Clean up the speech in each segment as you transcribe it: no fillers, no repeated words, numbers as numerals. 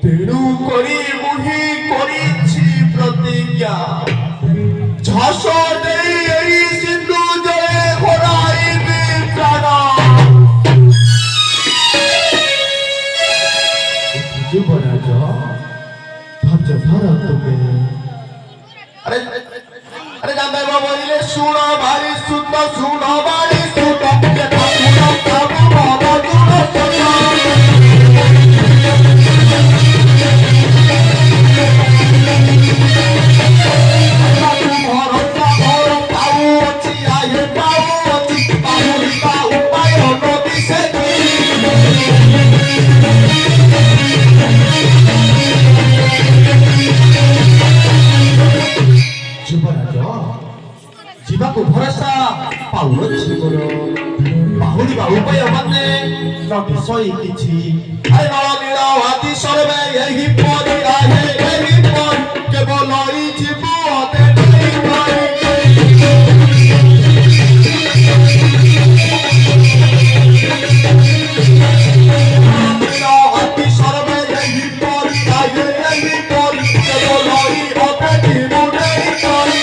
तेणु যুবরাজ ধৈর্য ধর তুমি। আরে আরে জানবে বলিলে শুনো ভারি শুদ্ধ শুনো ভারি শুদ্ধ কথা শুনো প্রভু বাবা শুনো ଯୁବରାଜ ଯିବାକୁ ଭରସା ପାଉଅଛି ମୋର। ବାହୁଡ଼ିବା ଉପାୟ ମାନେ ନଦୀ ସହି କିଛି ଆରେ ନଳ ନୀଳ ହାତୀ ସର୍ବେ ଏହି ପରି ଆହେ ଏହି ପରି କେବଳ ଇ ଯିବୁ ଅତେ ଠାଇ ଭାଇ ନୀଳ ହାତୀ ସର୍ବେ ଏହି ପରି ଆହେ ଏହି ପରି କେବଳ ଇ ଅତେ ଯିବୁ ନେଇ ଭାଇ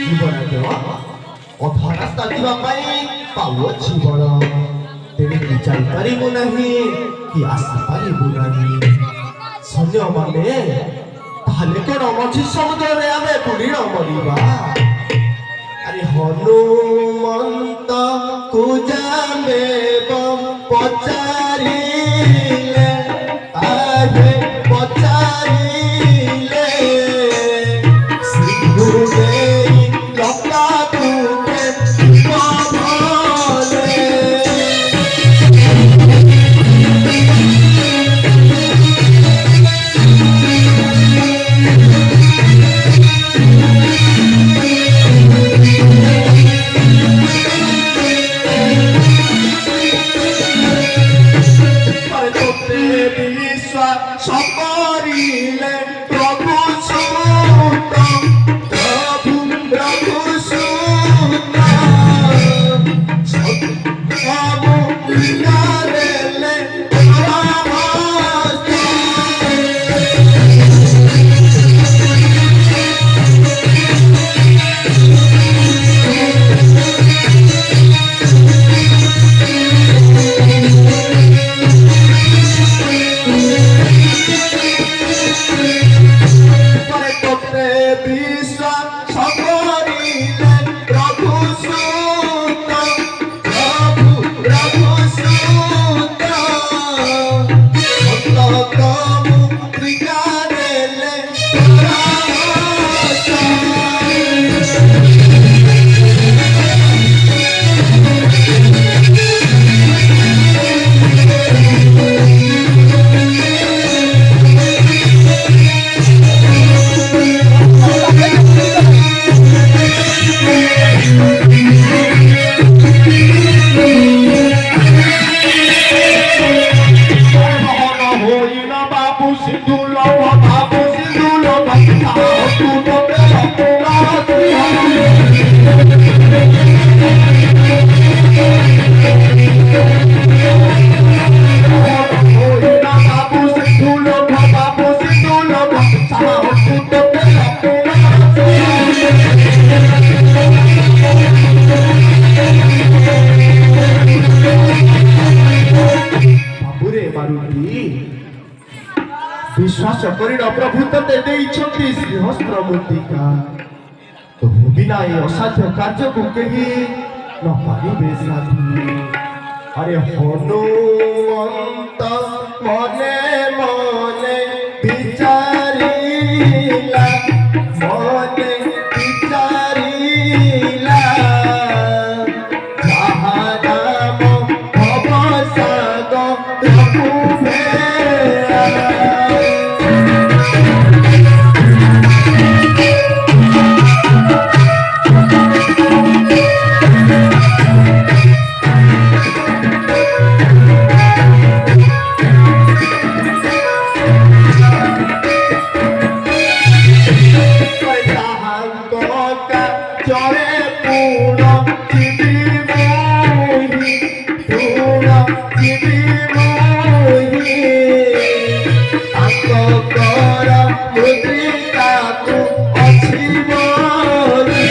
ଯୁବରାଜ ଅଧା ରାସ୍ତା ଯିବା ପାଇଁ ପାଉଅଛି ବଳ। ତେଣିକି ଯାଇପାରିବୁ ନାହିଁ କି ଆସିପାରିବୁ ନାହିଁ। ସୈନ୍ୟମାନେ ତାହେଲେ କଣ ମଝି ସମୁଦ୍ରରେ ଆମେ ବୁଡ଼ି ନ ମରିବା? ଆରେ ହନୁମନ୍ତ କୁ ଜାମେବ ପଚାରିଲେ ଆହେ ପଚାରିଲେ ସିଂହୁ ଦେଇ ଲଙ୍କା ତୁମେ ଭଲେ। আরে তোতে বিশ্বাস করিলে প্রভু সুত প্রভু প্রভু সুত সত্যমু বিকারেলে করে তোতে বিশ্বাস করিলে প্রভু সুত প্রভু প্রভু সুত সত্যতমু বিকারেলে হইল বাবু সিন্ধু লভ বাবু সিন্ধু লভ তু তোতে হইল বাবু সিন্ধু লভ বাবু সিন্ধু লভ তু তোতে ବାବୁରେ ମାରୁତି ବିଶ୍ୱାସ କରିନ ପ୍ରଭୁ ତତେ ଦେଇଛନ୍ତି ଶ୍ରୀହସ୍ତ୍ର ମୃତ୍ତିକା। ତୋ ବିନା ଏ ଅସାଧ୍ୟ କାର୍ଯ୍ୟକୁ କେହି ନ ପାରିବେ ସାଧୁ। ଆରେ ହନୁମନ୍ତ ମନେ ମନେ ବିଚାରିଲା ମନେ ବିଚାରିଲା ଯାହା ନାମ ଭବସାଗ ପ୍ରଭୁ ଫେରା। চরে পুণ চিবি মোহি পুণ চিবি মোহি তাঙ্ক কর মুদ্রিকাକୁ ଅଛି ବୋଲି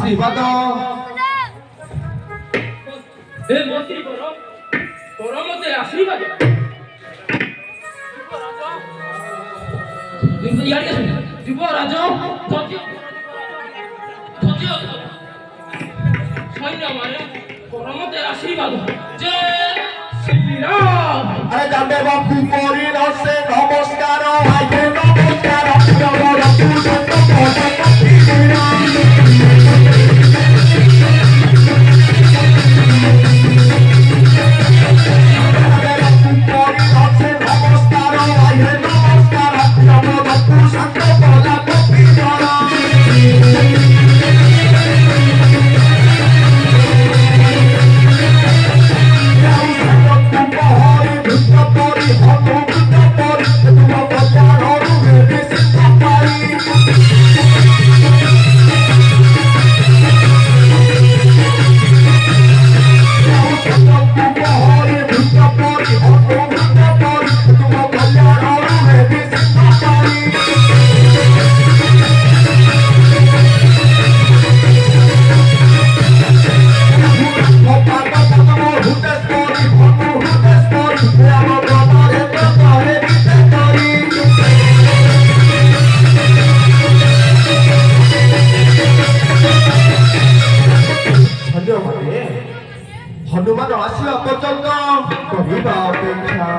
আশীর্বাদ হে মন্ত্রী কর মতে আশীর্বাদ যুবরাজ সৈন্য মানে কর মতে আশীর্বাদ যে শ্রীরাম। আরে জানবে বাপু করি রসে নমস্কার আইতে নমস্কার জগর পুজন্ত পদক শ্রীরাম হনুমান আসিবা পর্যন্ত কহিবা অপেক্ষা